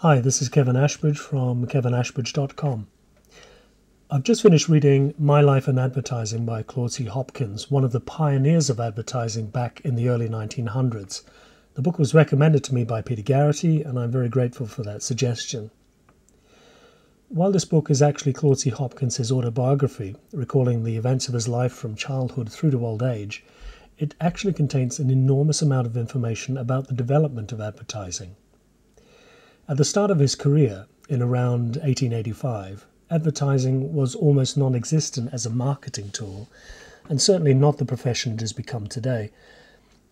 Hi, this is Kevin Ashbridge from kevinashbridge.com. I've just finished reading My Life in Advertising by Claude Hopkins, one of the pioneers of advertising back in the early 1900s. The book was recommended to me by Peter Garrity, and I'm very grateful for that suggestion. While this book is actually Claude Hopkins' autobiography, recalling the events of his life from childhood through to old age, it actually contains an enormous amount of information about the development of advertising. At the start of his career, in around 1885, advertising was almost non-existent as a marketing tool, and certainly not the profession it has become today.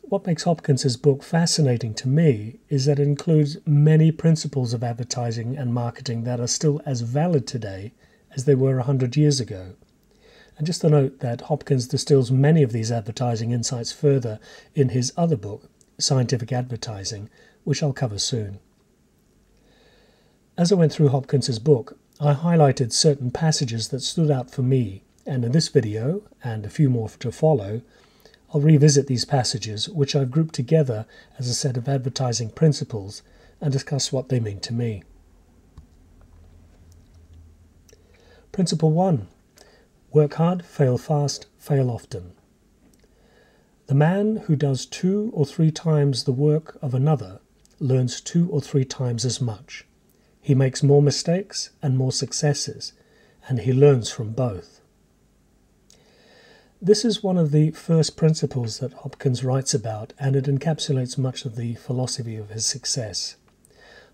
What makes Hopkins' book fascinating to me is that it includes many principles of advertising and marketing that are still as valid today as they were 100 years ago. And just to note that Hopkins distills many of these advertising insights further in his other book, Scientific Advertising, which I'll cover soon. As I went through Hopkins' book, I highlighted certain passages that stood out for me, and in this video, and a few more to follow, I'll revisit these passages, which I've grouped together as a set of advertising principles, and discuss what they mean to me. Principle 1. Work hard, fail fast, fail often. The man who does 2 or 3 times the work of another learns 2 or 3 times as much. He makes more mistakes and more successes, and he learns from both. This is one of the first principles that Hopkins writes about, and it encapsulates much of the philosophy of his success.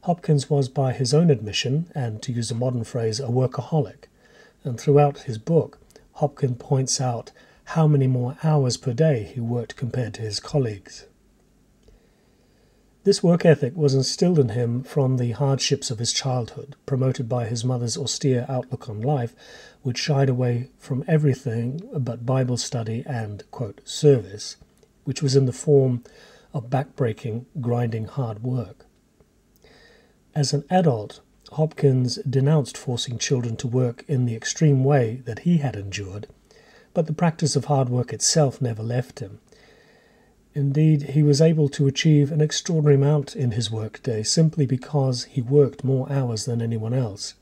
Hopkins was, by his own admission, and to use a modern phrase, a workaholic, and throughout his book, Hopkins points out how many more hours per day he worked compared to his colleagues. This work ethic was instilled in him from the hardships of his childhood, promoted by his mother's austere outlook on life, which shied away from everything but Bible study and, quote, service, which was in the form of backbreaking, grinding hard work. As an adult, Hopkins denounced forcing children to work in the extreme way that he had endured, but the practice of hard work itself never left him. Indeed, he was able to achieve an extraordinary amount in his workday simply because he worked more hours than anyone else.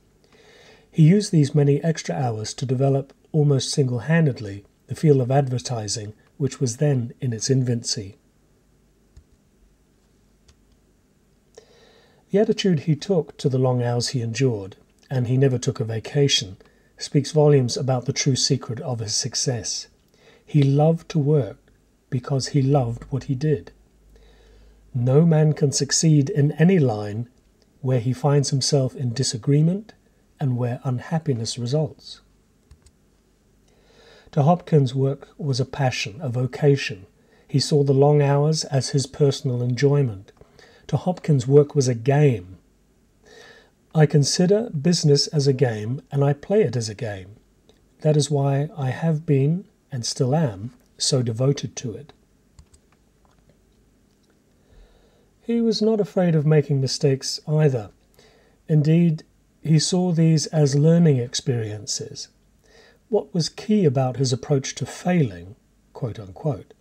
He used these many extra hours to develop almost single-handedly the field of advertising, which was then in its infancy. The attitude he took to the long hours he endured, and he never took a vacation, speaks volumes about the true secret of his success. He loved to work because he loved what he did. No man can succeed in any line where he finds himself in disagreement and where unhappiness results. To Hopkins, work was a passion, a vocation. He saw the long hours as his personal enjoyment. To Hopkins, work was a game. I consider business as a game, and I play it as a game. That is why I have been, and still am, so devoted to it. He was not afraid of making mistakes either. Indeed, he saw these as learning experiences. What was key about his approach to failing, quote unquote,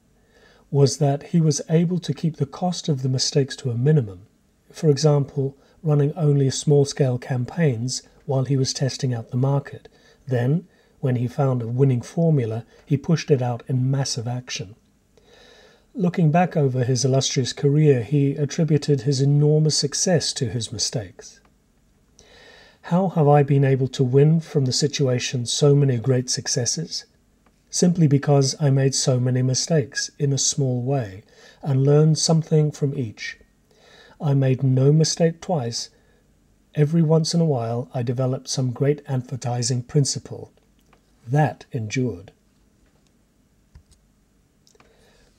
was that he was able to keep the cost of the mistakes to a minimum. For example, running only small-scale campaigns while he was testing out the market. Then, when he found a winning formula, he pushed it out in massive action. Looking back over his illustrious career, he attributed his enormous success to his mistakes. How have I been able to win from the situation so many great successes? Simply because I made so many mistakes in a small way and learned something from each. I made no mistake twice. Every once in a while I developed some great advertising principle. That endured.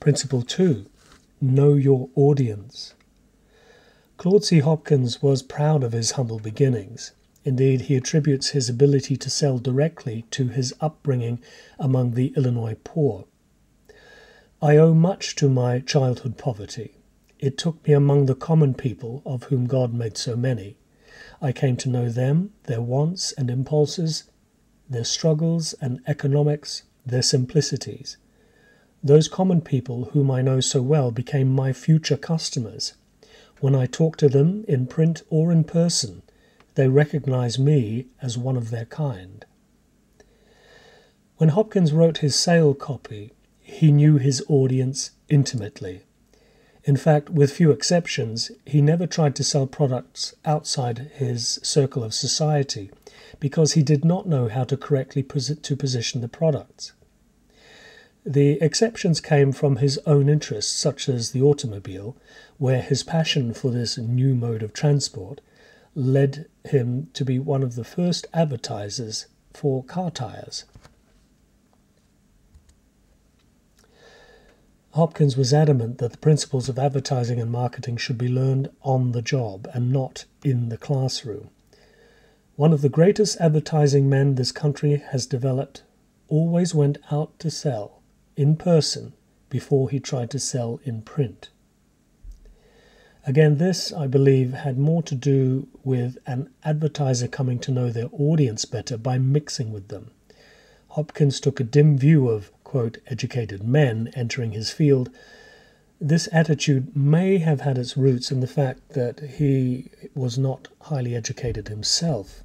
Principle 2. Know your audience. Claude Hopkins was proud of his humble beginnings. Indeed, he attributes his ability to sell directly to his upbringing among the Illinois poor. I owe much to my childhood poverty. It took me among the common people, of whom God made so many. I came to know them, their wants and impulses, their struggles and economics, their simplicities. Those common people whom I know so well became my future customers. When I talk to them in print or in person, they recognize me as one of their kind. When Hopkins wrote his sale copy, he knew his audience intimately. In fact, with few exceptions, he never tried to sell products outside his circle of society because he did not know how to correctly position the products. The exceptions came from his own interests, such as the automobile, where his passion for this new mode of transport led him to be one of the first advertisers for car tires. Hopkins was adamant that the principles of advertising and marketing should be learned on the job and not in the classroom. One of the greatest advertising men this country has developed always went out to sell in person before he tried to sell in print. Again, this, I believe, had more to do with an advertiser coming to know their audience better by mixing with them. Hopkins took a dim view of, quote, educated men entering his field. This attitude may have had its roots in the fact that he was not highly educated himself.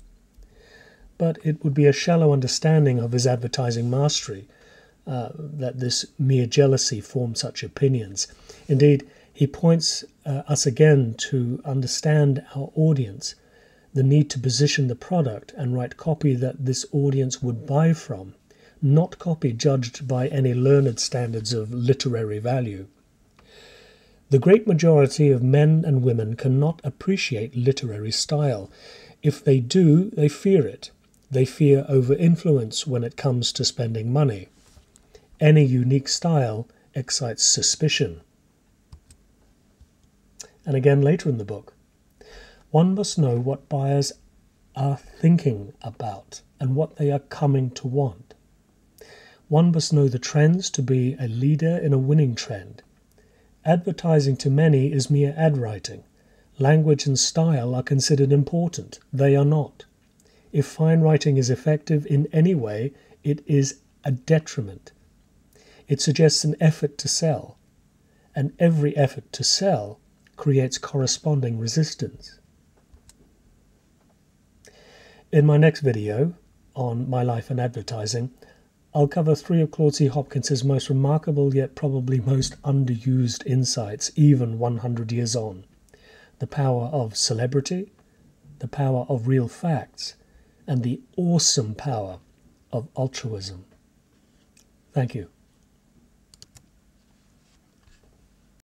But it would be a shallow understanding of his advertising mastery that this mere jealousy formed such opinions. Indeed, he points us again to understand our audience, the need to position the product and write copy that this audience would buy from, not copy judged by any learned standards of literary value. The great majority of men and women cannot appreciate literary style. If they do, they fear it. They fear over-influence when it comes to spending money. Any unique style excites suspicion. And again later in the book, one must know what buyers are thinking about and what they are coming to want. One must know the trends to be a leader in a winning trend. Advertising to many is mere ad writing. Language and style are considered important. They are not. If fine writing is effective in any way, it is a detriment. It suggests an effort to sell, and every effort to sell creates corresponding resistance. In my next video on my life and advertising, I'll cover 3 of Claude C. Hopkins's most remarkable yet probably most underused insights, even 100 years on. The power of celebrity, the power of real facts, and the awesome power of altruism. Thank you.